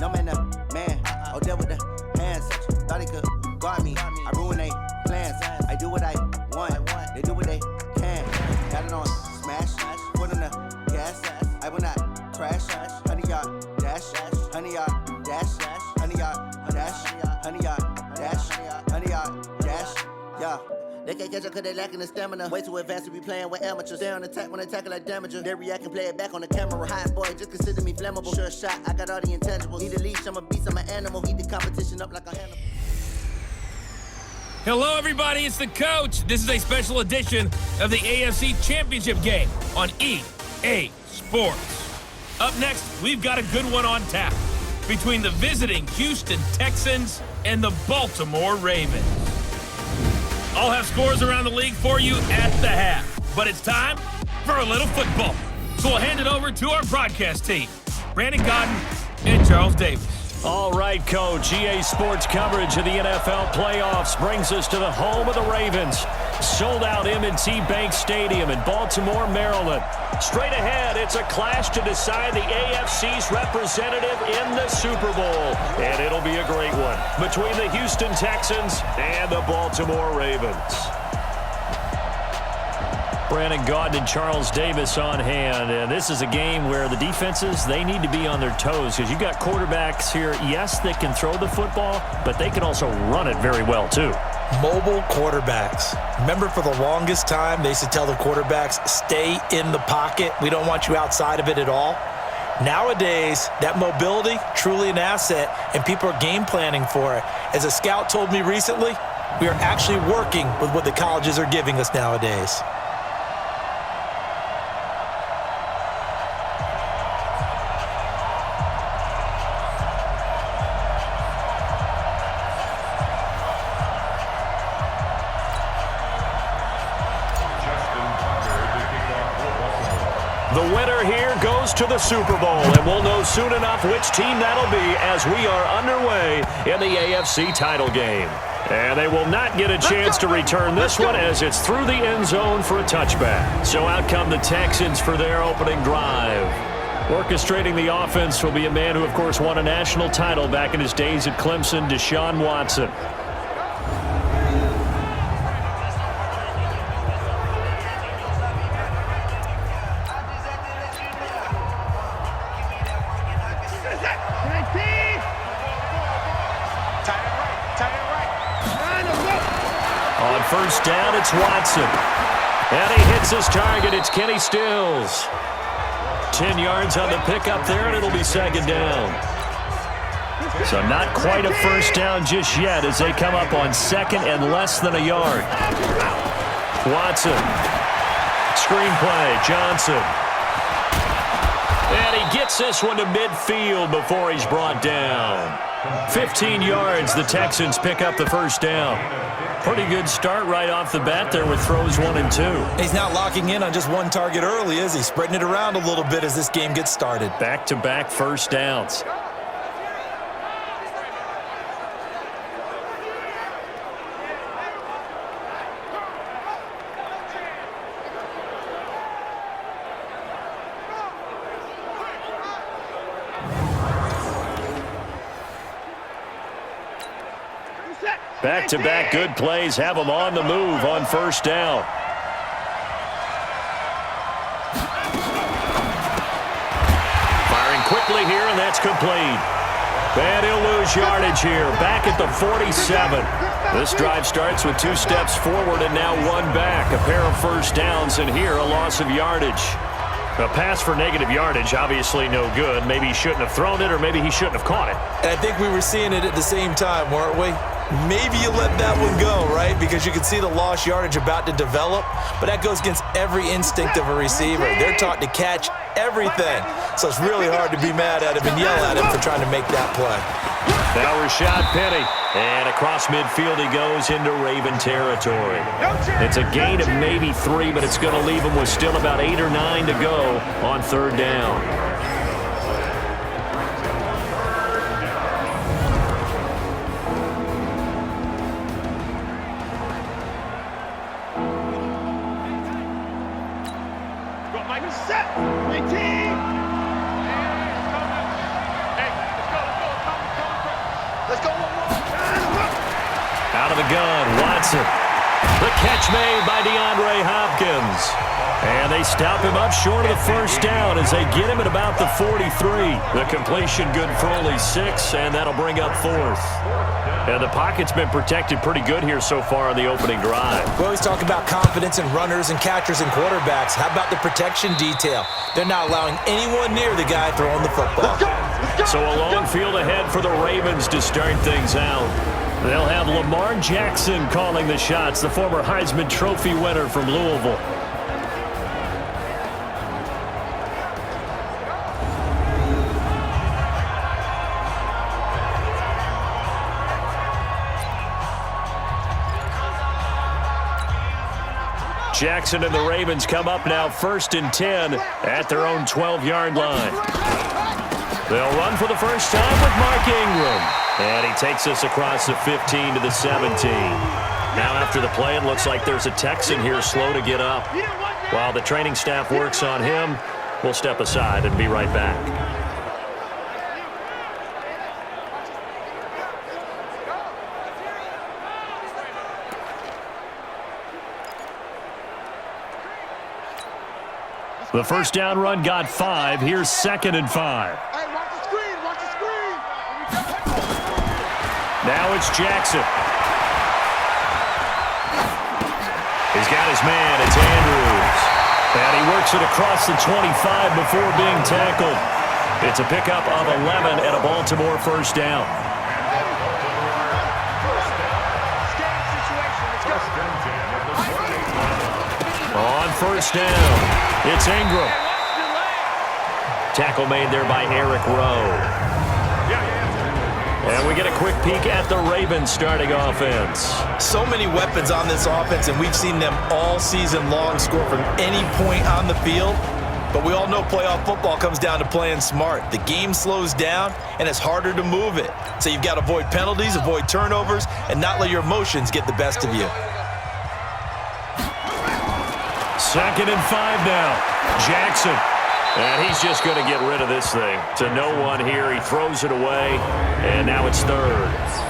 No man, man. Oh, there with the hands. Thought he could guard me. I ruin they plans. I do what I want. They do what they can. Got it on smash. Put on the gas. I will not crash. 100 yard dash. 100 yard dash. 100 yard dash. 100 yard dash. 100 yard dash. Yeah. They can't catch up cause they lacking the stamina. Way too advanced to be playing with amateurs. Stay on attack when they tackle like damager. They react and play it back on the camera. Hot boy, just consider me flammable. Sure shot, I got all the intangibles. Need a leash, I'm a beast, I'm an animal. Eat the competition up like a Hannibal. Hello, everybody. It's the coach. This is a special edition of the AFC Championship game on EA Sports. Up next, we've got a good one on tap between the visiting Houston Texans and the Baltimore Ravens. I'll have scores around the league for you at the half, but it's time for a little football. So we'll hand it over to our broadcast team, Brandon Godden and Charles Davis. All right, Coach. EA Sports coverage of the NFL playoffs brings us to the home of the Ravens. Sold out M&T Bank Stadium in Baltimore, Maryland. Straight ahead, it's a clash to decide the AFC's representative in the Super Bowl. And it'll be a great one between the Houston Texans and the Baltimore Ravens. Brandon Gaudin and Charles Davis on hand, and this is a game where the defenses, they need to be on their toes because you've got quarterbacks here, yes, they can throw the football, but they can also run it very well too. Mobile quarterbacks. Remember, for the longest time, they used to tell the quarterbacks, stay in the pocket. We don't want you outside of it at all. Nowadays, that mobility, truly an asset, and people are game planning for it. As a scout told me recently, we are actually working with what the colleges are giving us nowadays. The winner here goes to the Super Bowl, and we'll know soon enough which team that'll be as we are underway in the AFC title game. And they will not get a chance to return this one as it's through the end zone for a touchback. So out come the Texans for their opening drive. Orchestrating the offense will be a man who, of course, won a national title back in his days at Clemson, Deshaun Watson. On first down, it's Watson. And he hits his target. It's Kenny Stills. 10 yards on the pickup there, and it'll be second down. So not quite a first down just yet as they come up on second and less than a yard. Watson. Screenplay. Johnson. And he gets this one to midfield before he's brought down. 15 yards, the Texans pick up the first down. Pretty good start right off the bat there with throws 1 and 2. He's not locking in on just one target early, is he? Spreading it around a little bit as this game gets started. Back-to-back first downs. Back-to-back good plays have them on the move on first down. Firing quickly here, and that's complete. And he'll lose yardage here, back at the 47. This drive starts with 2 steps forward and now 1 back. A pair of first downs, and here a loss of yardage. A pass for negative yardage, obviously no good. Maybe he shouldn't have thrown it, or maybe he shouldn't have caught it. And I think we were seeing it at the same time, weren't we? Maybe you let that one go, right? Because you can see the lost yardage about to develop, but that goes against every instinct of a receiver. They're taught to catch everything. So it's really hard to be mad at him and yell at him for trying to make that play. Now Rashad Penny. And across midfield he goes into Raven territory. It's a gain of maybe 3, but it's going to leave him with still about 8 or 9 to go on third down. the gun. Watson. The catch made by DeAndre Hopkins. And they stop him up short of the first down as they get him at about the 43. The completion good for only 6, and that'll bring up 4th. And the pocket's been protected pretty good here so far on the opening drive. We always talk about confidence in runners and catchers and quarterbacks. How about the protection detail? They're not allowing anyone near the guy throwing the football. So a long field ahead for the Ravens to start things out. They'll have Lamar Jackson calling the shots, the former Heisman Trophy winner from Louisville. Jackson and the Ravens come up now 1st and 10 at their own 12-yard line. They'll run for the first time with Mark Ingram. And he takes us across the 15 to the 17. Now after the play, it looks like there's a Texan here slow to get up. While the training staff works on him, we'll step aside and be right back. The first down run got 5. Here's 2nd and 5. Hey, watch the screen, watch the screen. Now it's Jackson. He's got his man. It's Andrews. And he works it across the 25 before being tackled. It's a pickup of 11 and a Baltimore first down. On first down, it's Ingram. Tackle made there by Eric Rowe. And we get a quick peek at the Ravens starting offense. So many weapons on this offense, and we've seen them all season long score from any point on the field. But we all know playoff football comes down to playing smart. The game slows down, and it's harder to move it. So you've got to avoid penalties, avoid turnovers, and not let your emotions get the best of you. 2nd and 5 now. Jackson. And he's just going to get rid of this thing. To no one here. He throws it away. And now it's 3rd.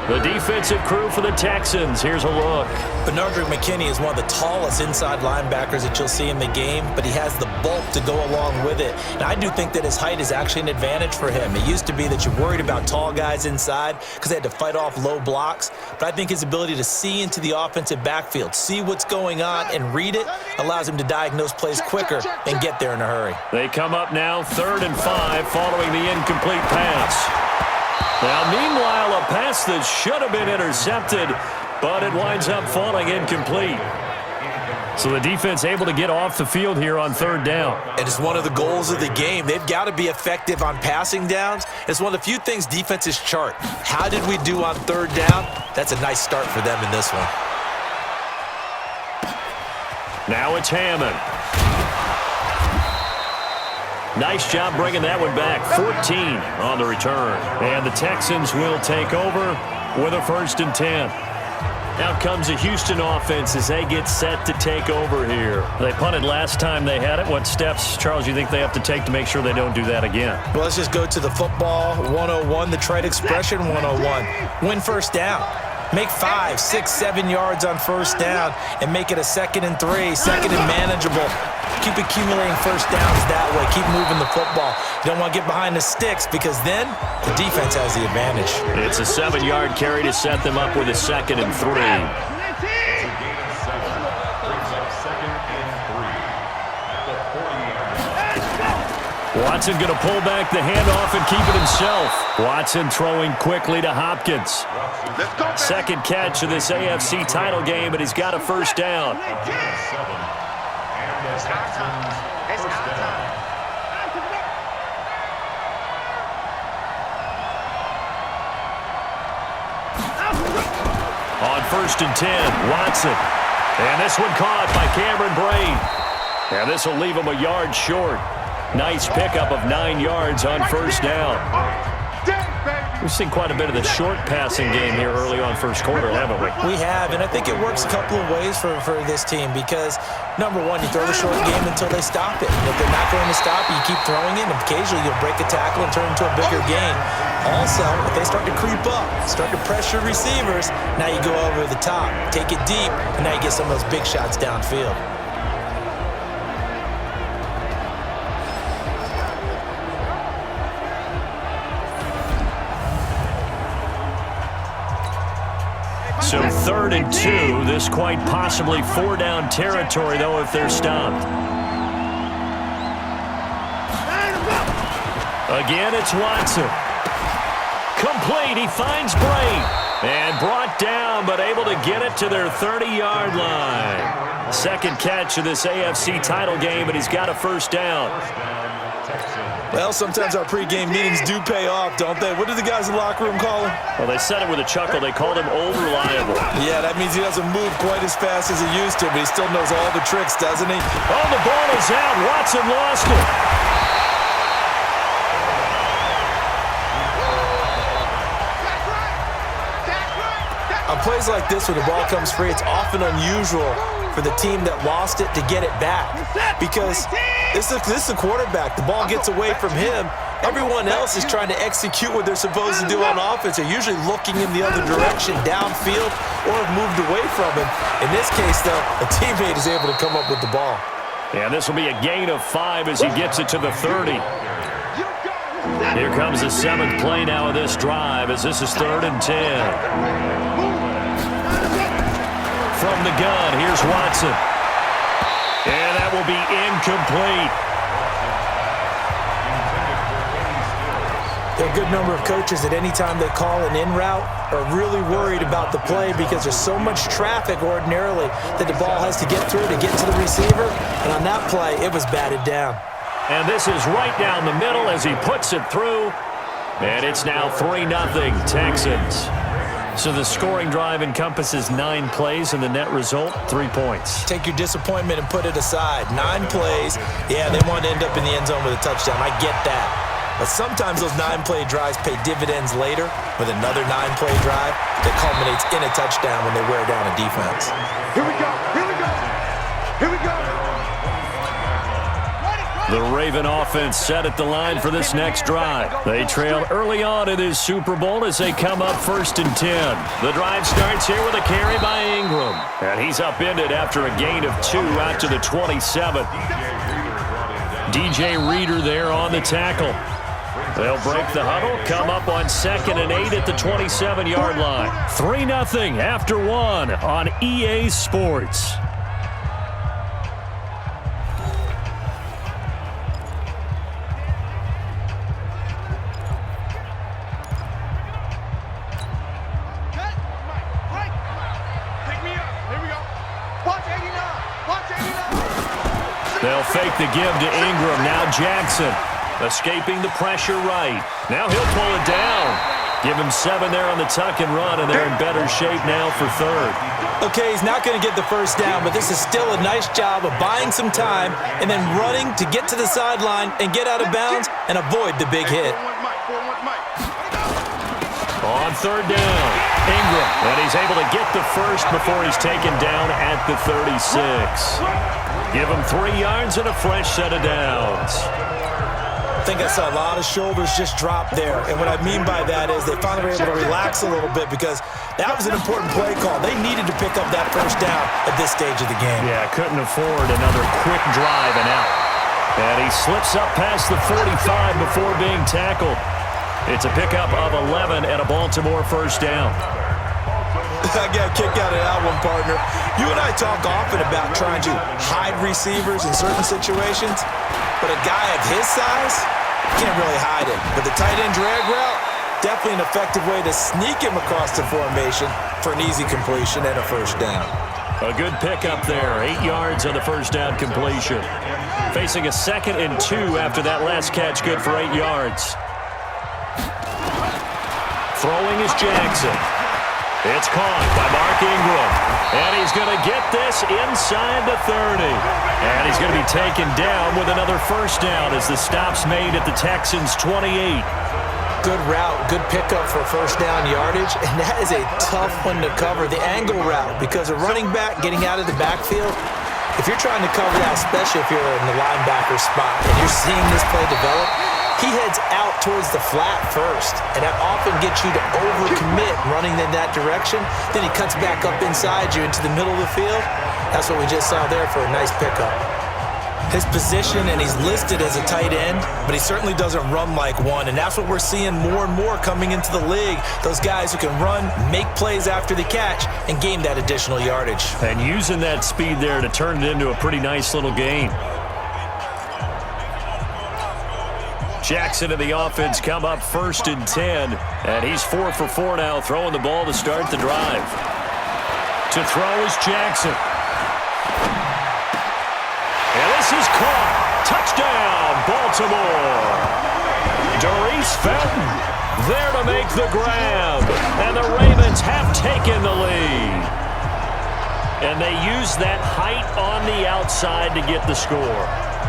The defensive crew for the Texans. Here's a look. Bernard McKinney is one of the tallest inside linebackers that you'll see in the game, but he has the bulk to go along with it. And I do think that his height is actually an advantage for him. It used to be that you're worried about tall guys inside because they had to fight off low blocks, but I think his ability to see into the offensive backfield, see what's going on, and read it allows him to diagnose plays quicker and get there in a hurry. They come up now 3rd and 5 following the incomplete pass. Now, meanwhile, a pass that should have been intercepted, but it winds up falling incomplete. So the defense able to get off the field here on 3rd down. And it's one of the goals of the game. They've got to be effective on passing downs. It's one of the few things defenses chart. How did we do on 3rd down? That's a nice start for them in this one. Now it's Hammond. Nice job bringing that one back. 14 on the return. And the Texans will take over with a 1st and 10. Out comes the Houston offense as they get set to take over here. They punted last time they had it. What steps, Charles, you think they have to take to make sure they don't do that again? Well, let's just go to the football 101, the trade expression 101. Win first down. Make 5, 6, 7 yards on first down and make it a 2nd and 3, 2nd and manageable. Keep accumulating first downs that way. Keep moving the football. You don't want to get behind the sticks because then the defense has the advantage. It's a 7-yard carry to set them up with a 2nd and 3. Watson going to pull back the handoff and keep it himself. Watson throwing quickly to Hopkins. 2nd catch of this AFC title game, and he's got a first down. On 1st and 10, Watson. And this one caught by Cameron Brain. And this will leave him a yard short. Nice pickup of 9 yards on first down. We've seen quite a bit of the short passing game here early on first quarter, haven't we? We have, and I think it works a couple of ways for this team because, number one, you throw the short game until they stop it. And if they're not going to stop it, you keep throwing it, and occasionally you'll break a tackle and turn it into a bigger game. Also, if they start to creep up, start to pressure receivers, now you go over the top, take it deep, and now you get some of those big shots downfield. So 3rd and 2, this quite possibly 4-down territory, though, if they're stopped. Again, it's Watson. Complete, he finds Bray. And brought down, but able to get it to their 30-yard line. Second catch of this AFC title game, and he's got a first down. Well, sometimes our pregame meetings do pay off, don't they? What do the guys in the locker room call him? Well, they said it with a chuckle. They called him old reliable. Yeah, that means he doesn't move quite as fast as he used to, but he still knows all the tricks, doesn't he? Oh, the ball is out. Watson lost it. On plays like this where the ball comes free, it's often unusual for the team that lost it to get it back. Because this is a quarterback. The ball gets away from him. Everyone else is trying to execute what they're supposed to do on offense. They're usually looking in the other direction, downfield, or have moved away from him. In this case, though, a teammate is able to come up with the ball. Yeah, this will be a gain of 5 as he gets it to the 30. Here comes the 7th play now of this drive as this is 3rd and 10. From the gun, here's Watson. And that will be incomplete. There are a good number of coaches that anytime they call an in route are really worried about the play because there's so much traffic ordinarily that the ball has to get through to get to the receiver. And on that play, it was batted down. And this is right down the middle as he puts it through. And it's now 3-0 Texans. So the scoring drive encompasses 9 plays, and the net result, 3 points. Take your disappointment and put it aside. 9 plays. Yeah, they want to end up in the end zone with a touchdown. I get that. But sometimes those 9-play drives pay dividends later with another 9-play drive that culminates in a touchdown when they wear down a defense. Here we go. Here we go. Here we go. The Raven offense set at the line for this next drive. They trail early on in this Super Bowl as they come up 1st and 10. The drive starts here with a carry by Ingram. And he's upended after a gain of 2 out to the 27. DJ Reader there on the tackle. They'll break the huddle, come up on 2nd and 8 at the 27-yard line. 3-0 after 1 on EA Sports. They'll fake the give to Ingram. Now Jackson escaping the pressure right. Now he'll pull it down. Give him 7 there on the tuck and run, and they're in better shape now for 3rd. Okay, he's not going to get the first down, but this is still a nice job of buying some time and then running to get to the sideline and get out of bounds and avoid the big hit. On 3rd down, Ingram, and he's able to get the first before he's taken down at the 36. Give him 3 yards and a fresh set of downs. I think I saw a lot of shoulders just drop there, and what I mean by that is they finally were able to relax a little bit because that was an important play call. They needed to pick up that first down at this stage of the game. Yeah, couldn't afford another quick drive and out. And he slips up past the 45 before being tackled. It's a pickup of 11 and a Baltimore first down. I got a kick out of that one, partner. You and I talk often about trying to hide receivers in certain situations, but a guy of his size can't really hide it. But the tight end drag route, definitely an effective way to sneak him across the formation for an easy completion and a first down. A good pickup there, 8 yards on the first down completion. Facing a 2nd and 2 after that last catch, good for 8 yards. Throwing is Jackson. It's caught by Mark Ingram. And he's going to get this inside the 30. And he's going to be taken down with another first down as the stop's made at the Texans' 28. Good route, good pickup for first down yardage, and that is a tough one to cover, the angle route, because a running back getting out of the backfield, if you're trying to cover that, especially if you're in the linebacker spot and you're seeing this play develop, He heads out towards the flat first, and that often gets you to overcommit running in that direction. Then he cuts back up inside you into the middle of the field. That's what we just saw there for a nice pickup. His position, and he's listed as a tight end, but he certainly doesn't run like one, and that's what we're seeing more and more coming into the league. Those guys who can run, make plays after the catch, and gain that additional yardage. And using that speed there to turn it into a pretty nice little gain. Jackson and the offense come up 1st and 10, and he's 4 for 4 now, throwing the ball to start the drive. To throw is Jackson. And this is caught. Touchdown, Baltimore. Doris Fenton there to make the grab. And the Ravens have taken the lead. And they use that height on the outside to get the score.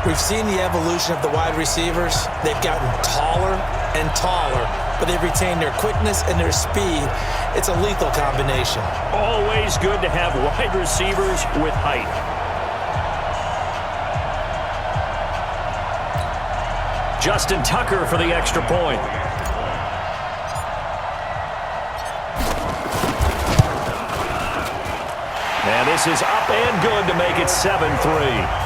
We've seen the evolution of the wide receivers. They've gotten taller and taller, but they've retained their quickness and their speed. It's a lethal combination. Always good to have wide receivers with height. Justin Tucker for the extra point. And this is up and good to make it 7-3.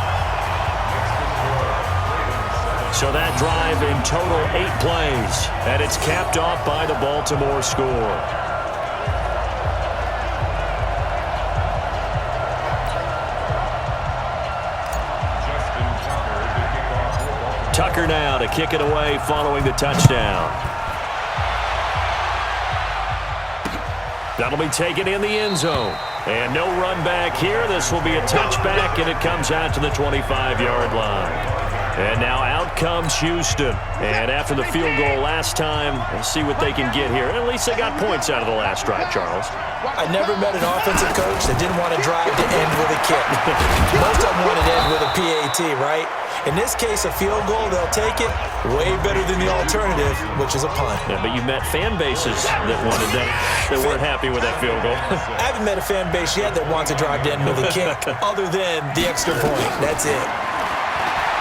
So that drive in total 8 plays, and it's capped off by the Baltimore score. Tucker now to kick it away following the touchdown. That'll be taken in the end zone. And no run back here. This will be a touchback, and it comes out to the 25-yard line. And now out comes Houston. And after the field goal last time, we'll see what they can get here. And at least they got points out of the last drive, Charles. I never met an offensive coach that didn't want to drive to end with a kick. Most of them want to end with a PAT, right? In this case, a field goal, they'll take it. Way better than the alternative, which is a punt. Yeah, but you met fan bases that wanted that, that weren't happy with that field goal. I haven't met a fan base yet that wants to drive to end with a kick other than the extra point. That's it.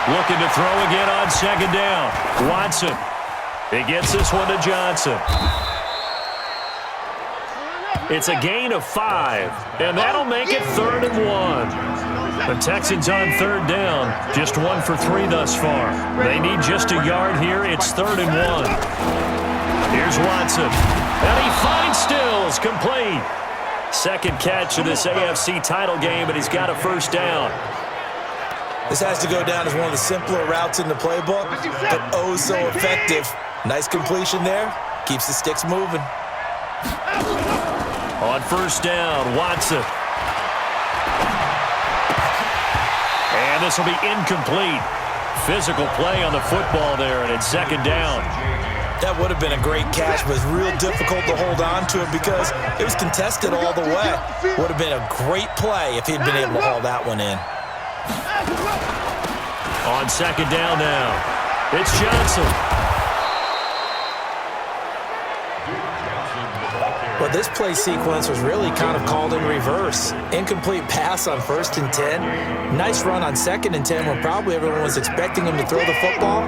Looking to throw again on 2nd down. Watson. He gets this one to Johnson. It's a gain of 5, and that'll make it 3rd and 1. The Texans on 3rd down, just 1 for 3 thus far. They need just a yard here. It's 3rd and 1. Here's Watson, and he finds Stills, complete. Second catch of this AFC title game, and he's got a 1st down. This has to go down as one of the simpler routes in the playbook, but oh so effective. Nice completion there. Keeps the sticks moving. On 1st down, Watson. And this will be incomplete. Physical play on the football there, and it's 2nd down. That would have been a great catch, but it's real difficult to hold on to it because it was contested all the way. Would have been a great play if he'd been able to haul that one in. On 2nd down now, it's Johnson. But this play sequence was really kind of called in reverse. Incomplete pass on 1st and 10. Nice run on 2nd and 10 when probably everyone was expecting him to throw the football.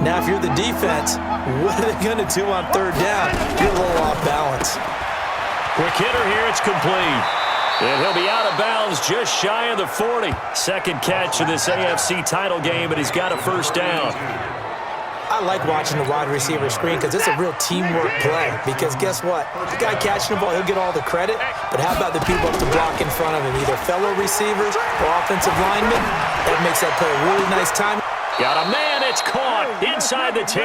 Now, if you're the defense, what are they going to do on 3rd down? You're a little off balance. Quick hitter here, it's complete. And he'll be out of bounds just shy of the 40. Second catch of this AFC title game, and he's got a 1st down. I like watching the wide receiver screen because it's a real teamwork play. Because guess what? The guy catching the ball, he'll get all the credit. But how about the people up to block in front of him, either fellow receivers or offensive linemen? That makes that play a really nice time. Got a man, it's caught inside the 10.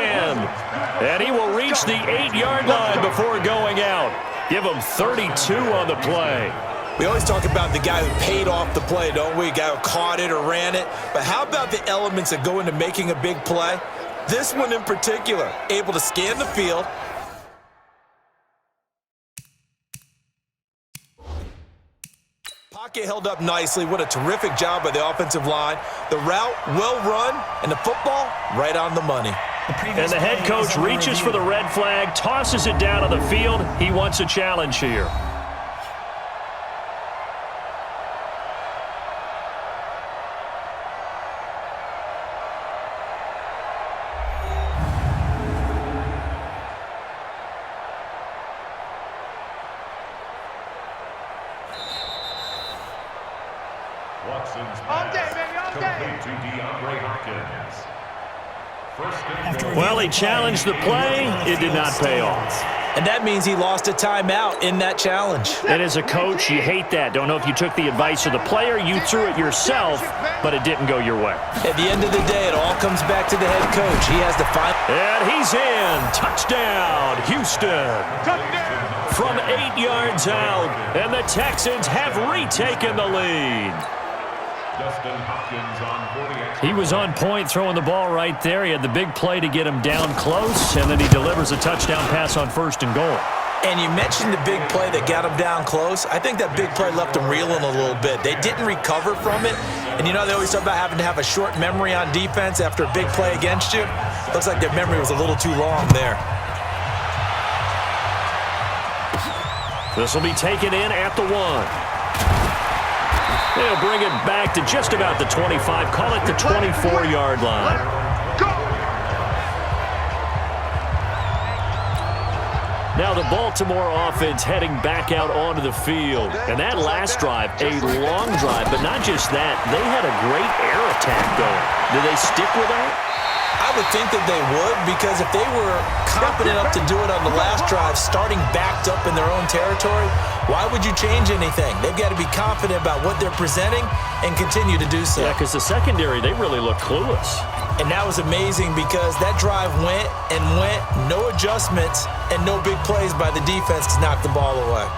And he will reach the 8-yard line before going out. Give him 32 on the play. We always talk about the guy who paid off the play, don't we? The guy who caught it or ran it. But how about the elements that go into making a big play? This one in particular, able to scan the field. Pocket held up nicely. What a terrific job by the offensive line. The route well run, and the football right on the money. And the head coach reaches for the red flag, tosses it down on the field. He wants a challenge here. Well, he challenged the play. It did not pay off. And that means he lost a timeout in that challenge. And as a coach, you hate that. Don't know if you took the advice of the player, you threw it yourself, but it didn't go your way. At the end of the day, it all comes back to the head coach. He has to find. And he's in. Touchdown, Houston. From 8 yards out, and the Texans have retaken the lead. He was on point throwing the ball right there. He had the big play to get him down close, and then he delivers a touchdown pass on 1st and goal. And you mentioned the big play that got him down close. I think that big play left him reeling a little bit. They didn't recover from it. And you know they always talk about having to have a short memory on defense after a big play against you. Looks like their memory was a little too long there. This will be taken in at the 1. They'll bring it back to just about the 25. Call it the 24-yard line. Now the Baltimore offense heading back out onto the field. And that last drive, a long drive, but not just that. They had a great air attack going. Do they stick with that? I would think that they would, because if they were confident enough to do it on the last drive, starting backed up in their own territory, why would you change anything? They've got to be confident about what they're presenting and continue to do so. Yeah, because the secondary, they really look clueless. And that was amazing because that drive went and went, no adjustments, and no big plays by the defense to knock the ball away.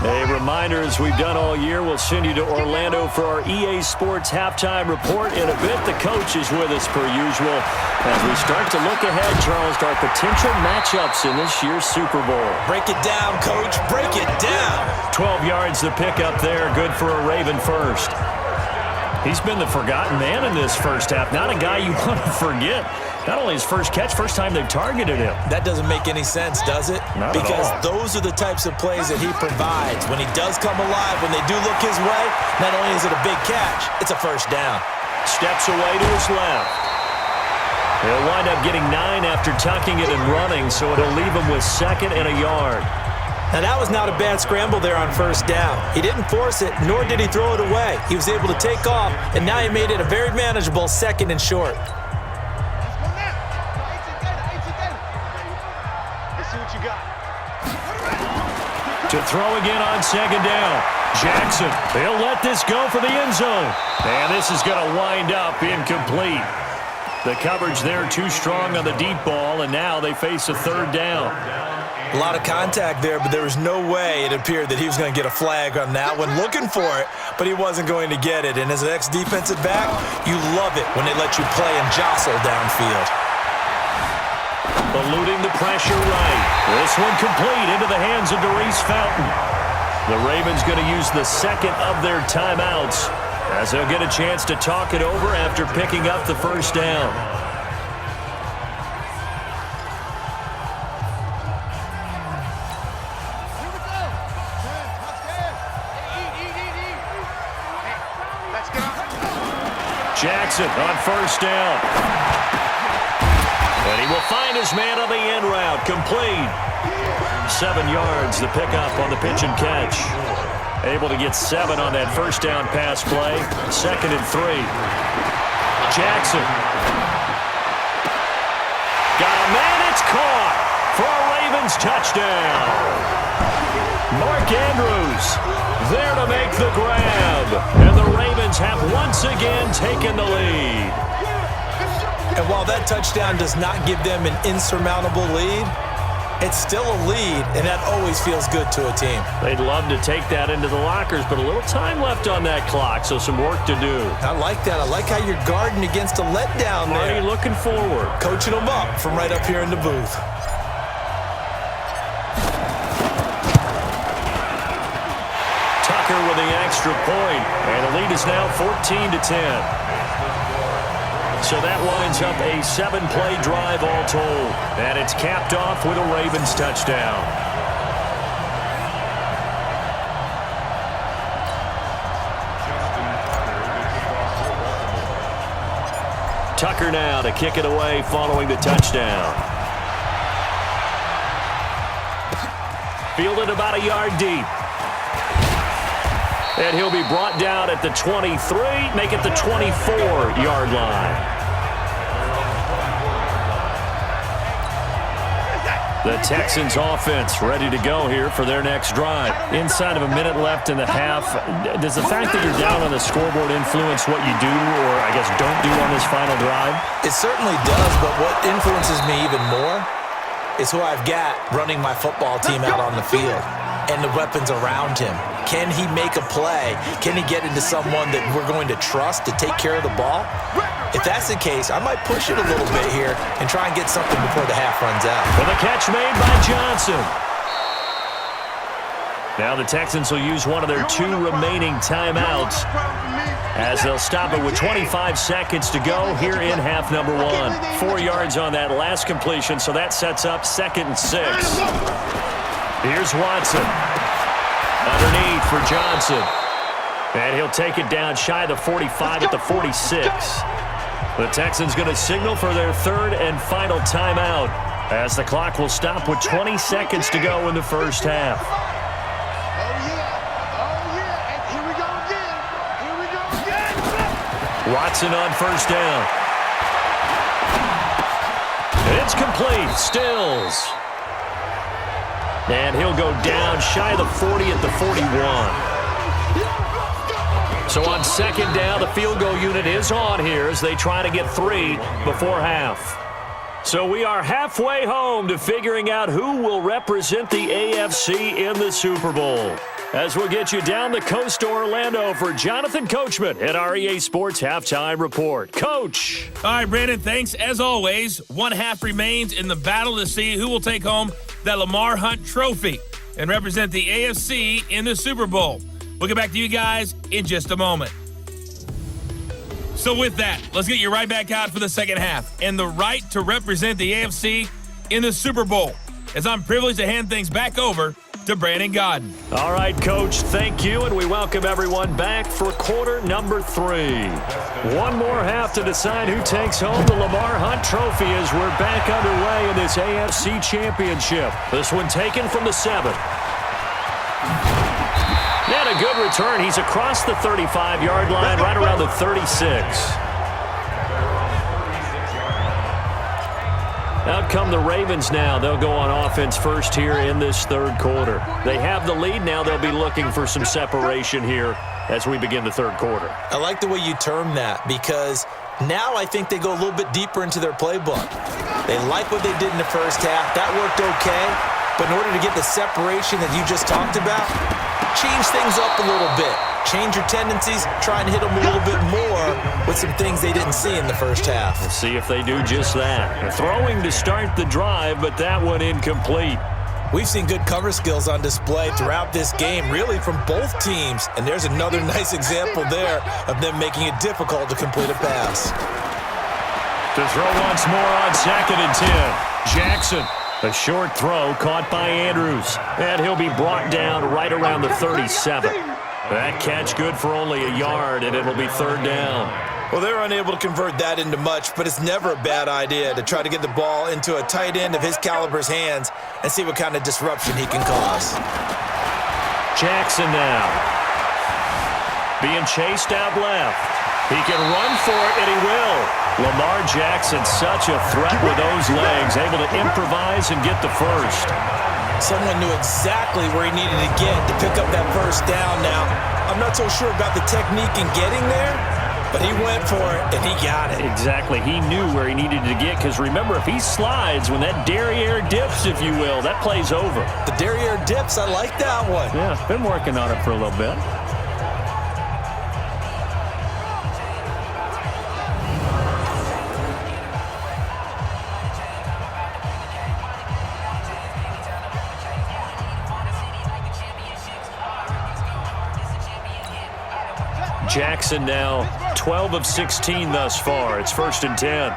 A reminder, as we've done all year, we'll send you to Orlando for our EA Sports halftime report in a bit. The coach is with us per usual as we start to look ahead, Charles, to our potential matchups in this year's Super Bowl. Break it down, Coach. Break it down. 12 yards to pick up there. Good for a Raven first. He's been the forgotten man in this first half. Not a guy you want to forget. Not only his first catch, first time they've targeted him. That doesn't make any sense, does it? Not because at all. Those are the types of plays that he provides. When he does come alive, when they do look his way, not only is it a big catch, it's a first down. Steps away to his left. He'll wind up getting 9 after tucking it and running, so it'll leave him with 2nd and a yard. Now, that was not a bad scramble there on first down. He didn't force it, nor did he throw it away. He was able to take off, and now he made it a very manageable 2nd and short. To throw again on 2nd down. Jackson, they'll let this go for the end zone. And this is going to wind up incomplete. The coverage there too strong on the deep ball, and now they face a 3rd down. A lot of contact there, but there was no way it appeared that he was going to get a flag on that one. Looking for it, but he wasn't going to get it. And as an ex-defensive back, you love it when they let you play and jostle downfield. Eluding the pressure right. This one complete into the hands of Darius Fountain. The Ravens going to use the 2nd of their timeouts as they'll get a chance to talk it over after picking up the first down. Jackson on first down. And he will find his man on the end route. Complete. 7 yards, the pickup on the pitch and catch. Able to get 7 on that first down pass play. 2nd and 3. Jackson. Got a man, it's caught for a Ravens touchdown. Mark Andrews there to make the grab. And the Ravens have once again taken the lead. And while that touchdown does not give them an insurmountable lead, it's still a lead, and that always feels good to a team. They'd love to take that into the lockers, but a little time left on that clock, so some work to do. I like that. I like how you're guarding against a letdown there. Already looking forward. Coaching them up from right up here in the booth. Tucker with the extra point, and the lead is now 14-10. So that winds up a 7-play drive all told. And it's capped off with a Ravens touchdown. Tucker now to kick it away following the touchdown. Fielded about a yard deep. And he'll be brought down at the 23, make it the 24-yard line. The Texans offense ready to go here for their next drive. Inside of a minute left in the half, does the fact that you're down on the scoreboard influence what you do or, I guess, don't do on this final drive? It certainly does, but what influences me even more is who I've got running my football team out on the field and the weapons around him. Can he make a play? Can he get into someone that we're going to trust to take care of the ball? If that's the case, I might push it a little bit here and try and get something before the half runs out. For the catch made by Johnson. Now the Texans will use one of their 2 remaining timeouts as they'll stop it with 25 seconds to go here in half number 1. 4 yards on that last completion, so that sets up 2nd and 6. Here's Watson. Underneath for Johnson. And he'll take it down shy of the 45 at the 46. The Texans going to signal for their 3rd and final timeout as the clock will stop with 20 seconds to go in the first half. Watson on first down. It's complete. Stills. And he'll go down shy of the 40 at the 41. So on 2nd down, the field goal unit is on here as they try to get 3 before half. So we are halfway home to figuring out who will represent the AFC in the Super Bowl. As we'll get you down the coast to Orlando for Jonathan Coachman at our EA Sports Halftime Report. Coach. All right, Brandon, thanks. As always, 1 half remains in the battle to see who will take home that Lamar Hunt trophy and represent the AFC in the Super Bowl. We'll get back to you guys in just a moment. So with that, let's get you right back out for the second half and the right to represent the AFC in the Super Bowl, as I'm privileged to hand things back over to Brandon Godden. All right, Coach, thank you, and we welcome everyone back for quarter number 3. 1 more half to decide who takes home the Lamar Hunt trophy as we're back underway in this AFC Championship. This one taken from the 7. And a good return. He's across the 35-yard line, right around the 36. Out come the Ravens now. They'll go on offense first here in this 3rd quarter. They have the lead now. They'll be looking for some separation here as we begin the 3rd quarter. I like the way you term that because now I think they go a little bit deeper into their playbook. They like what they did in the first half. That worked okay. But in order to get the separation that you just talked about, change things up a little bit. Change your tendencies, try and hit them a little bit more with some things they didn't see in the first half. We'll see if they do just that. Throwing to start the drive, but that one incomplete. We've seen good cover skills on display throughout this game, really from both teams. And there's another nice example there of them making it difficult to complete a pass. To throw once more on 2nd and 10. Jackson. A short throw caught by Andrews. And he'll be brought down right around the 37. That catch good for only a yard, and it'll be 3rd down. Well, they're unable to convert that into much, but it's never a bad idea to try to get the ball into a tight end of his caliber's hands and see what kind of disruption he can cause. Jackson now. Being chased out left. He can run for it, and he will. Lamar Jackson, such a threat with those legs, able to improvise and get the first. Someone knew exactly where he needed to get to pick up that first down. Now, I'm not so sure about the technique in getting there, but he went for it, and he got it. Exactly. He knew where he needed to get, because remember, if he slides, when that derriere dips, if you will, that play's over. The derriere dips, I like that one. Yeah, been working on it for a little bit. Jackson now 12 of 16 thus far. It's 1st and 10.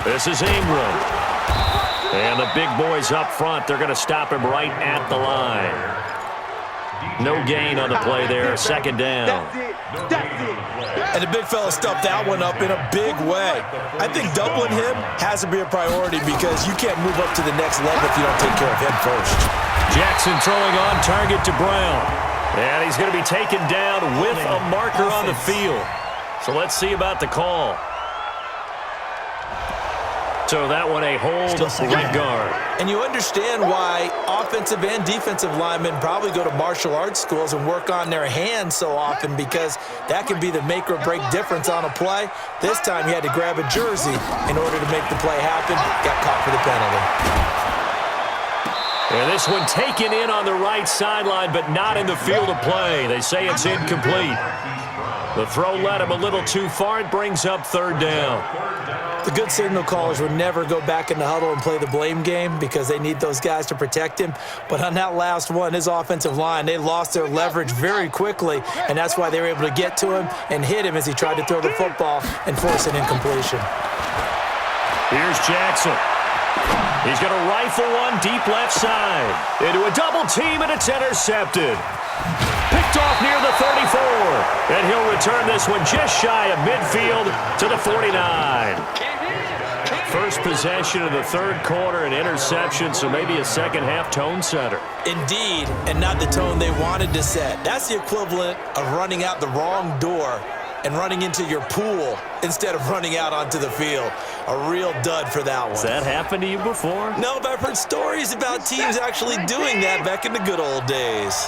This is Ingram. And the big boys up front, they're going to stop him right at the line. No gain on the play there. 2nd down. And the big fella stuffed that one up in a big way. I think doubling him has to be a priority because you can't move up to the next level if you don't take care of him first. Jackson throwing on target to Brown. And he's going to be taken down with a marker on the field. So let's see about the call. So that one a hold right guard. And you understand why offensive and defensive linemen probably go to martial arts schools and work on their hands so often, because that can be the make or break difference on a play. This time he had to grab a jersey in order to make the play happen. Got caught for the penalty. And this one taken in on the right sideline, but not in the field of play. They say it's incomplete. The throw led him a little too far. It brings up third down. The good signal callers would never go back in the huddle and play the blame game because they need those guys to protect him. But on that last one, his offensive line, they lost their leverage very quickly, and that's why they were able to get to him and hit him as he tried to throw the football and force an incompletion. Here's Jackson. He's going to rifle one deep left side. Into a double team, and it's intercepted. Picked off near the 34. And he'll return this one just shy of midfield to the 49. First possession of the third quarter, an interception, so maybe a second-half tone setter. Indeed, and not the tone they wanted to set. That's the equivalent of running out the wrong door and running into your pool instead of running out onto the field. A real dud for that one. Has that happened to you before? No, but I've heard stories about teams actually doing that back in the good old days.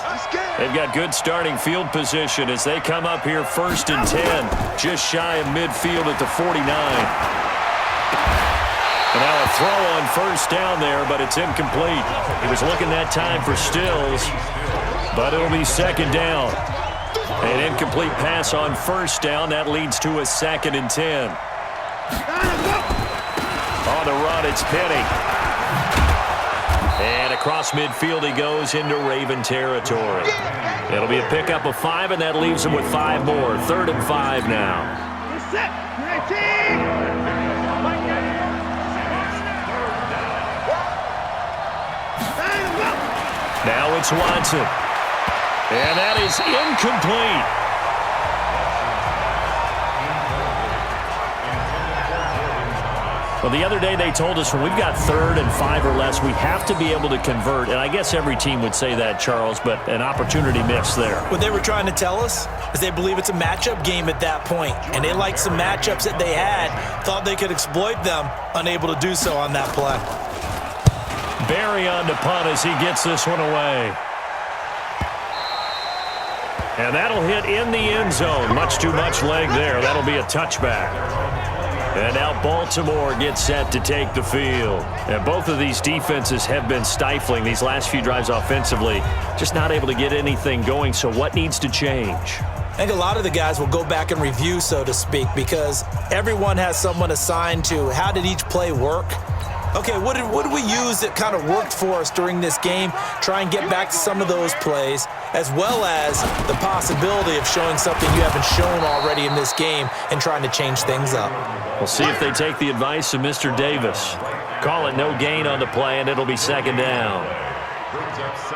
They've got good starting field position as they come up here 1st and 10, just shy of midfield at the 49. And now a throw on first down there, but it's incomplete. He was looking that time for Stills, but it'll be second down. An incomplete pass on first down. That leads to a 2nd and 10. On the run, it's Penny. And across midfield he goes into Raven territory. It'll be a pickup of 5, and that leaves him with 5 more. 3rd and 5 now. Now it's Watson. And that is incomplete. Well, the other day they told us when we've got 3rd and 5 or less, we have to be able to convert. And I guess every team would say that, Charles, but an opportunity missed there. What they were trying to tell us is they believe it's a matchup game at that point. And they liked some matchups that they had, thought they could exploit them, unable to do so on that play. Barry on to punt as he gets this one away. And that'll hit in the end zone. Much too much leg there. That'll be a touchback. And now Baltimore gets set to take the field. And both of these defenses have been stifling these last few drives offensively. Just not able to get anything going. So what needs to change? I think a lot of the guys will go back and review, so to speak, because everyone has someone assigned to how did each play work. Okay, what did we use that kind of worked for us during this game? Try and get back to some of those plays, as well as the possibility of showing something you haven't shown already in this game and trying to change things up. We'll see if they take the advice of Mr. Davis. Call it no gain on the play, and it'll be second down.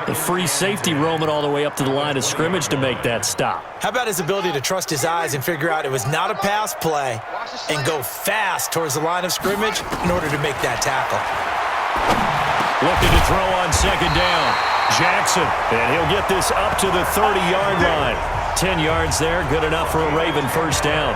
The free safety roaming all the way up to the line of scrimmage to make that stop. How about his ability to trust his eyes and figure out it was not a pass play and go fast towards the line of scrimmage in order to make that tackle. Looking to throw on second down. Jackson, and he'll get this up to the 30-yard line. 10 yards there, good enough for a Raven first down.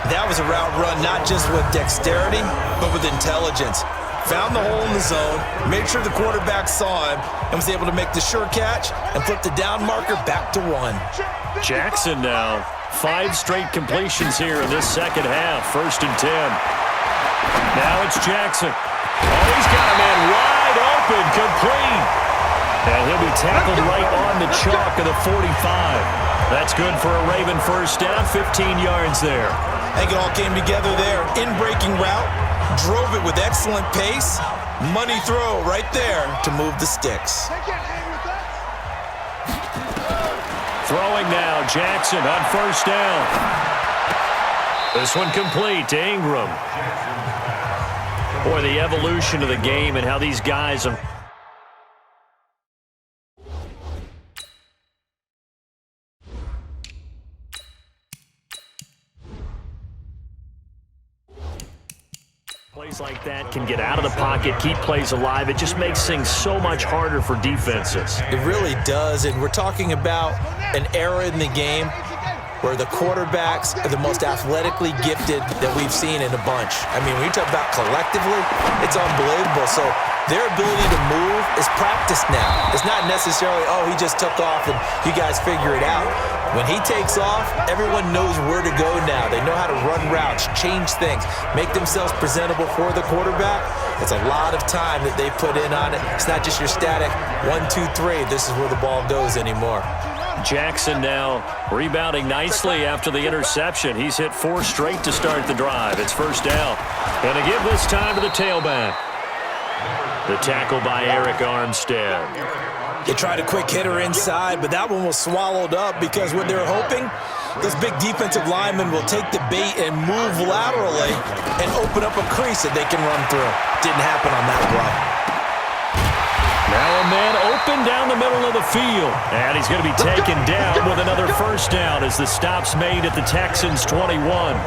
That was a route run not just with dexterity, but with intelligence. Found the hole in the zone, made sure the quarterback saw him, and was able to make the sure catch and flip the down marker back to 1. Jackson now, 5 straight completions here in this second half, 1st and 10. Now it's Jackson. Oh, he's got a man wide open, complete. And he'll be tackled right on the chalk of the 45. That's good for a Raven first down, 15 yards there. I think it all came together there. In-breaking route, drove it with excellent pace. Money throw right there to move the sticks. Throwing now, Jackson on first down. This one complete to Ingram. Boy, the evolution of the game and how these guys have... Plays like that can get out of the pocket, keep plays alive. It just makes things so much harder for defenses. It really does, and we're talking about an era in the game where the quarterbacks are the most athletically gifted that we've seen in a bunch. I mean, when you talk about collectively, it's unbelievable. So their ability to move is practiced now. It's not necessarily, oh, he just took off and you guys figure it out. When he takes off, everyone knows where to go now. They know how to run routes, change things, make themselves presentable for the quarterback. It's a lot of time that they put in on it. It's not just your static 1, 2, 3, this is where the ball goes anymore. Jackson now rebounding nicely after the interception. He's hit 4 straight to start the drive. It's first down. And to give this time to the tailback. The tackle by Eric Armstead. They tried a quick hitter inside, but that one was swallowed up because what they're hoping, those big defensive linemen will take the bait and move laterally and open up a crease that they can run through. Didn't happen on that play. Now a man open down the middle of the field. And he's going to be taken down with another first down as the stop's made at the Texans' 21.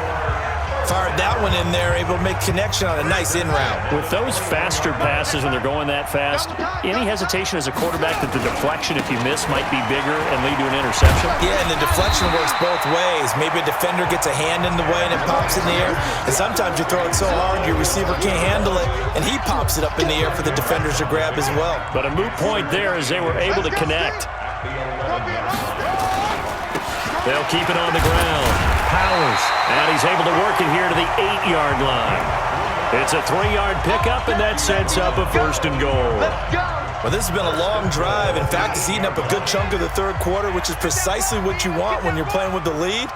Fired that one in there, able to make connection on a nice in route. With those faster passes when they're going that fast, any hesitation as a quarterback that the deflection, if you miss, might be bigger and lead to an interception? Yeah, and the deflection works both ways. Maybe a defender gets a hand in the way and it pops in the air. And sometimes you throw it so hard your receiver can't handle it, and he pops it up in the air for the defenders to grab as well. But a moot point there as they were able to connect. They'll keep it on the ground. Powers. And he's able to work it here to the 8-yard line. It's a 3-yard pickup, and that sets up a first and goal. Well, this has been a long drive. In fact, it's eaten up a good chunk of the third quarter, which is precisely what you want when you're playing with the lead.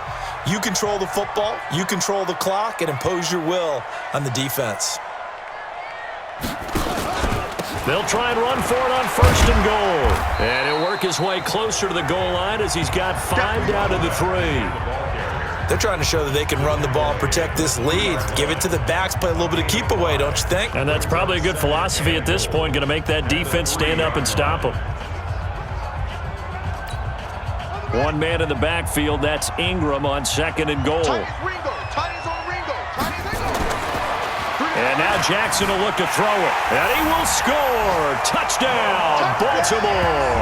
You control the football, you control the clock, and impose your will on the defense. They'll try and run for it on first and goal. And he'll work his way closer to the goal line as he's got 5 down to the 3. They're trying to show that they can run the ball, protect this lead, give it to the backs, play a little bit of keep away, don't you think? And that's probably a good philosophy at this point, going to make that defense stand up and stop them. One man in the backfield, that's Ingram on second and goal. And now Jackson will look to throw it. And he will score. Touchdown, Baltimore.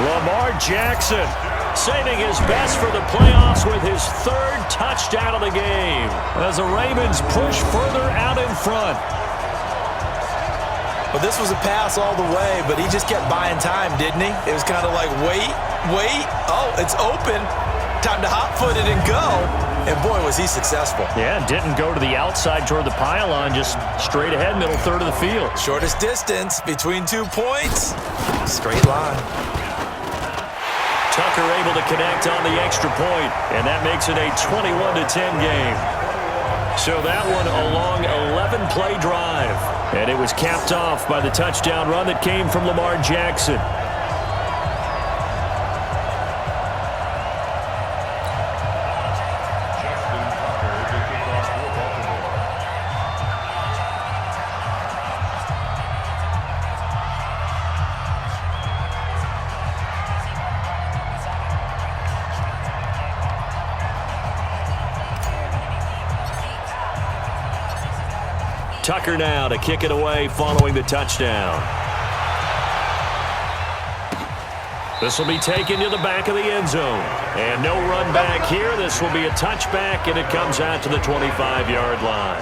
Lamar Jackson saving his best for the playoffs with his 3rd touchdown of the game as the Ravens push further out in front. Well, this was a pass all the way, but he just kept buying time, didn't he? It was kind of like, wait. Oh, it's open. Time to hot-foot it and go. And boy, was he successful. Yeah, didn't go to the outside toward the pylon, just straight ahead, middle third of the field. Shortest distance between 2 points. Straight line. Tucker able to connect on the extra point, and that makes it a 21-10 game. So that one a long 11-play drive. And it was capped off by the touchdown run that came from Lamar Jackson. Tucker now to kick it away following the touchdown. This will be taken to the back of the end zone. And no run back here. This will be a touchback, and it comes out to the 25-yard line.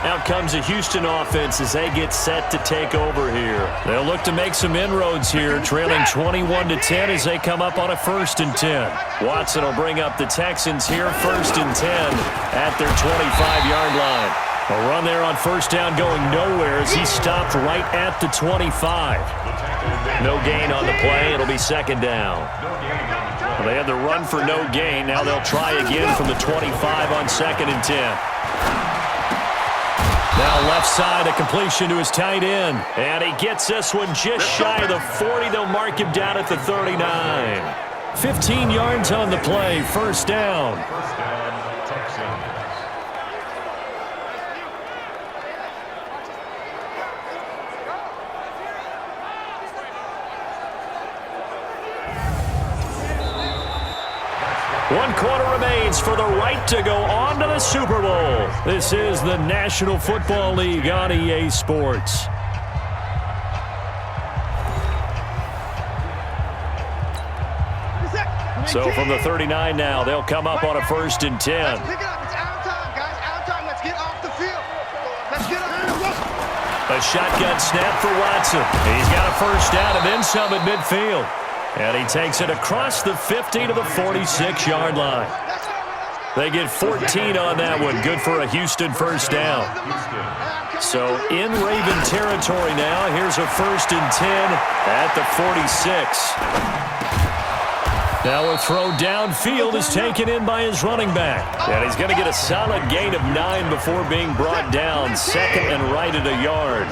Out comes the Houston offense as they get set to take over here. They'll look to make some inroads here, trailing 21-10 as they come up on a 1st and 10. Watson will bring up the Texans here, 1st and 10 at their 25-yard line. A run there on first down going nowhere as he stopped right at the 25. No gain on the play. It'll be 2nd down. Well, they had the run for no gain. Now they'll try again from the 25 on 2nd and 10. Now left side, a completion to his tight end. And he gets this one just shy of the 40. They'll mark him down at the 39. 15 yards on the play. 1st down. 1 quarter remains for the right to go on to the Super Bowl. This is the National Football League on EA Sports. So from the 39 now, they'll come up on a 1st and 10. Let's pick it up. It's out of time, guys. Out of time. Let's get off the field. Let's get up. A shotgun snap for Watson. He's got a 1st down and then some at midfield. And he takes it across the 50 to the 46-yard line. They get 14 on that one. Good for a Houston 1st down. So in Raven territory now. Here's a 1st and 10 at the 46. Now a throw downfield is taken in by his running back. And he's going to get a solid gain of 9 before being brought down. 2nd and right at a yard.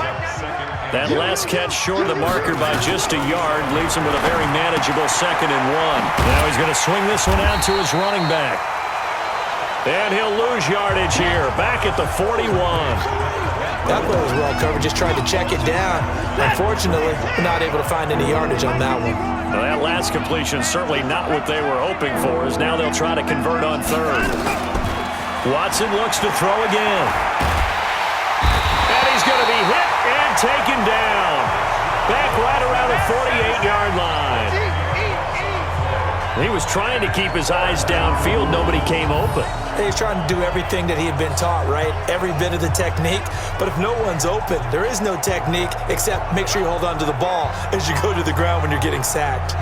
That last catch short of the marker by just a yard leaves him with a very manageable 2nd and 1. Now he's going to swing this one out to his running back. And he'll lose yardage here. Back at the 41. That play was well covered. Just tried to check it down. Unfortunately, not able to find any yardage on that one. Well, that last completion certainly not what they were hoping for, as now they'll try to convert on 3rd. Watson looks to throw again. And he's going to be hit and taken down. Back right around the 48-yard line. He was trying to keep his eyes downfield. Nobody came open. He's trying to do everything that he had been taught, right? Every bit of the technique. But if no one's open, there is no technique except make sure you hold on to the ball as you go to the ground when you're getting sacked.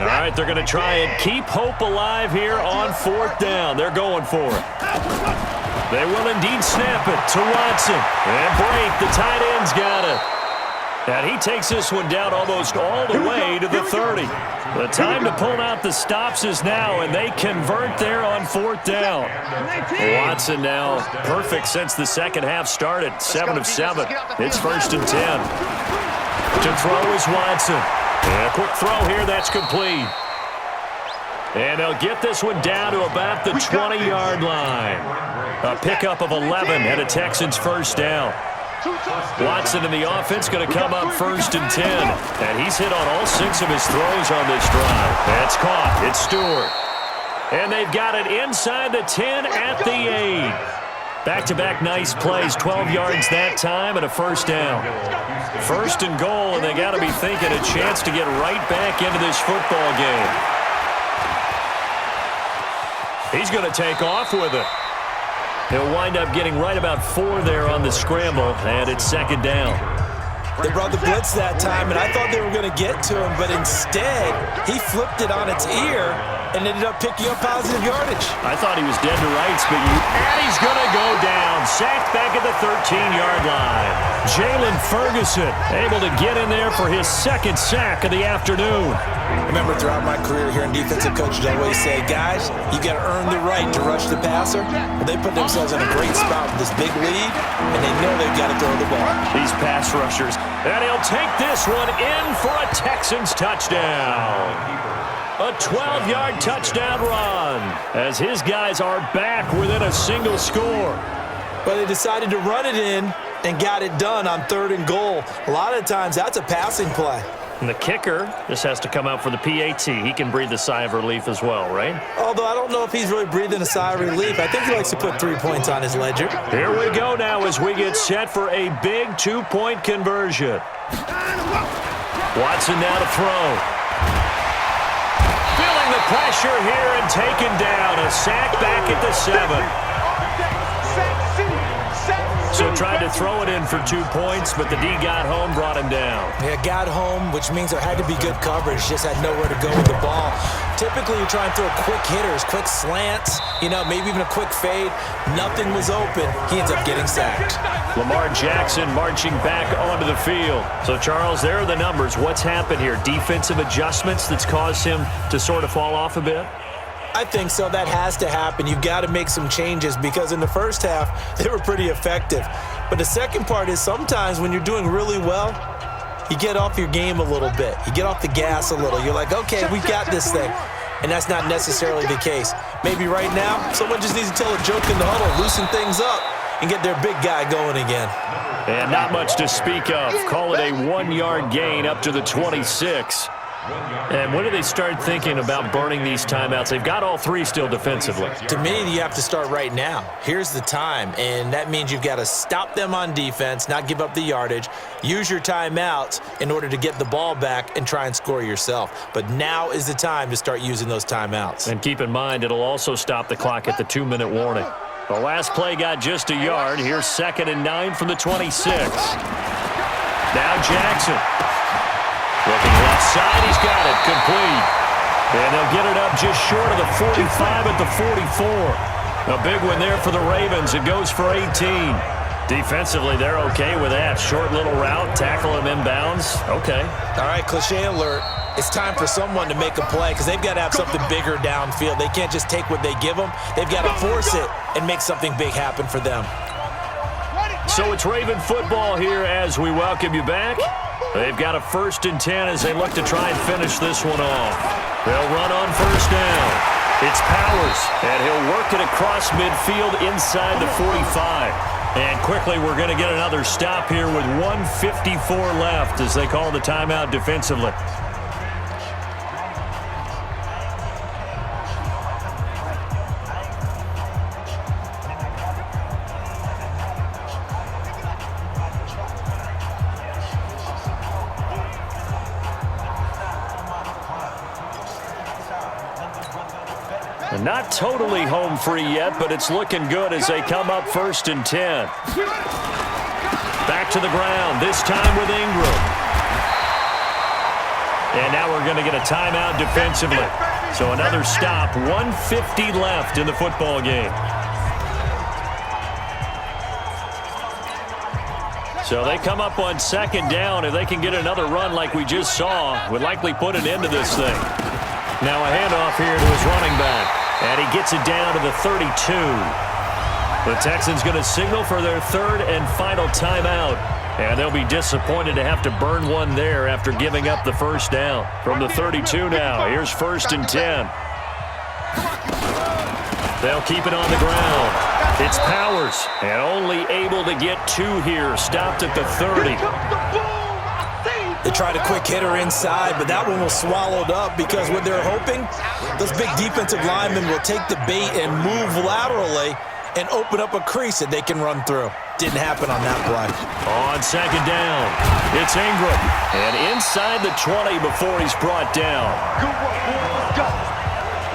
All right, they're going to try and keep hope alive here on 4th down. They're going for it. They will indeed snap it to Watson. And break. The tight end's got it. And he takes this one down almost all the way to the 30. The time to pull out the stops is now, and they convert there on 4th down. Watson now perfect since the second half started. 7 of 7. It's 1st and 10. To throw is Watson. And a quick throw here, that's complete. And they'll get this one down to about the 20-yard line. A pickup of 11 and a Texans 1st down. Watson in the offense going to come up 1st and 10. And he's hit on all 6 of his throws on this drive. That's caught. It's Stewart. And they've got it inside the 10 at the 8. Back-to-back nice plays, 12 yards that time and a 1st down. 1st and goal, and they got to be thinking a chance to get right back into this football game. He's going to take off with it. He'll wind up getting right about 4 there on the scramble, and it's 2nd down. They brought the blitz that time, and I thought they were going to get to him, but instead, he flipped it on its ear and ended up picking up positive yardage. I thought he was dead to rights, and he's going to go down. Sacked back at the 13-yard line. Jalen Ferguson able to get in there for his 2nd sack of the afternoon. I remember throughout my career hearing defensive coaches always say, guys, you got to earn the right to rush the passer. Well, they put themselves in a great spot with this big lead, and they know they've got to throw the ball. These pass rushers. And he'll take this one in for a Texans touchdown. A 12-yard touchdown run as his guys are back within a single score. But they decided to run it in and got it done on 3rd and goal. A lot of times that's a passing play. And the kicker just has to come out for the PAT. He can breathe a sigh of relief as well, right? Although I don't know if he's really breathing a sigh of relief. I think he likes to put 3 points on his ledger. Here we go now as we get set for a big 2-point conversion. Watson now to throw. Feeling the pressure here and taken down. A sack back at the 7. So tried to throw it in for 2 points, but the D got home, brought him down. Yeah, got home, which means there had to be good coverage. Just had nowhere to go with the ball. Typically, you're trying to throw quick hitters, quick slants, maybe even a quick fade. Nothing was open. He ends up getting sacked. Lamar Jackson marching back onto the field. So, Charles, there are the numbers. What's happened here? Defensive adjustments that's caused him to sort of fall off a bit? I think so. That has to happen. You've got to make some changes because in the first half, they were pretty effective. But the second part is sometimes when you're doing really well, you get off your game a little bit. You get off the gas a little. You're like, okay, we've got this thing. and that's not necessarily the case. Maybe right now, someone just needs to tell a joke in the huddle, loosen things up, and get their big guy going again. And not much to speak of. Call it a 1-yard gain up to the 26. And when do they start thinking about burning these timeouts? They've got all three still defensively. To me, you have to start right now. Here's the time, and that means you've got to stop them on defense, not give up the yardage, use your timeouts in order to get the ball back and try and score yourself. But now is the time to start using those timeouts. And keep in mind, it'll also stop the clock at the 2-minute warning. The last play got just a yard. Here's 2nd and 9 from the 26. Now Jackson. Looking left side, he's got it, complete. And they'll get it up just short of the 45 at the 44. A big one there for the Ravens. It goes for 18. Defensively, they're okay with that. Short little route, tackle him inbounds. Okay. All right, cliche alert. It's time for someone to make a play because they've got to have something bigger downfield. They can't just take what they give them. They've got to force it and make something big happen for them. So it's Raven football here as we welcome you back. They've got a 1st and 10 as they look to try and finish this one off. They'll run on 1st down. It's Powers, and he'll work it across midfield inside the 45. And quickly we're going to get another stop here with 1:54 left as they call the timeout defensively. Not totally home free yet, but it's looking good as they come up 1st and 10. Back to the ground, this time with Ingram. And now we're going to get a timeout defensively. So another stop, 1:50 left in the football game. So they come up on 2nd down. If they can get another run like we just saw, would likely put an end to this thing. Now a handoff here to his running back. And he gets it down to the 32. The Texans going to signal for their 3rd and final timeout. And they'll be disappointed to have to burn one there after giving up the 1st down. From the 32 now, here's 1st and 10. They'll keep it on the ground. It's Powers, and only able to get 2 here. Stopped at the 30. They tried a quick hitter inside, but that one was swallowed up because what they're hoping, those big defensive linemen will take the bait and move laterally and open up a crease that they can run through. Didn't happen on that play. On 2nd down, it's Ingram. And inside the 20 before he's brought down. Good work, boys. Let's go.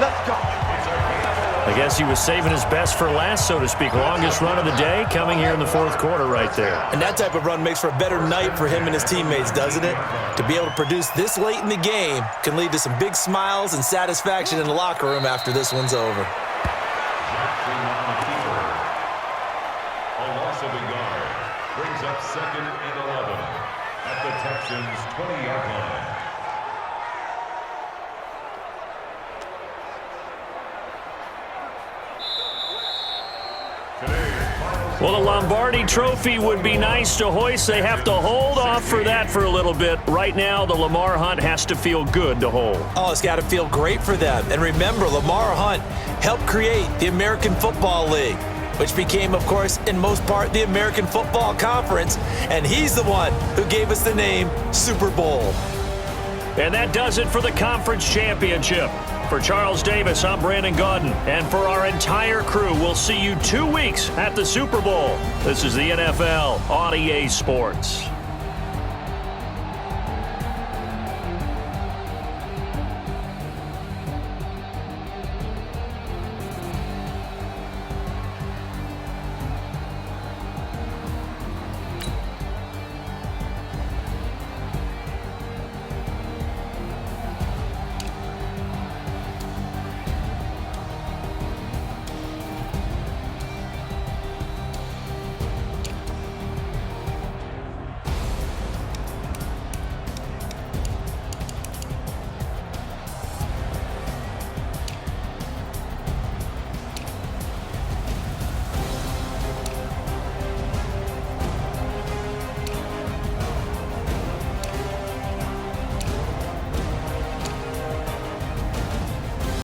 Let's go. I guess he was saving his best for last, so to speak. Longest run of the day coming here in the 4th quarter right there. And that type of run makes for a better night for him and his teammates, doesn't it? To be able to produce this late in the game can lead to some big smiles and satisfaction in the locker room after this one's over. A loss of a yard brings up 2nd and 11 at the Texans' 20-yard line. Well, the Lombardi Trophy would be nice to hoist. They have to hold off for that for a little bit. Right now, the Lamar Hunt has to feel good to hold. Oh, it's got to feel great for them. And remember, Lamar Hunt helped create the American Football League, which became, of course, in most part, the American Football Conference. And he's the one who gave us the name Super Bowl. And that does it for the conference championship. For Charles Davis, I'm Brandon Gaudin. And for our entire crew, we'll see you 2 weeks at the Super Bowl. This is the NFL on EA Sports.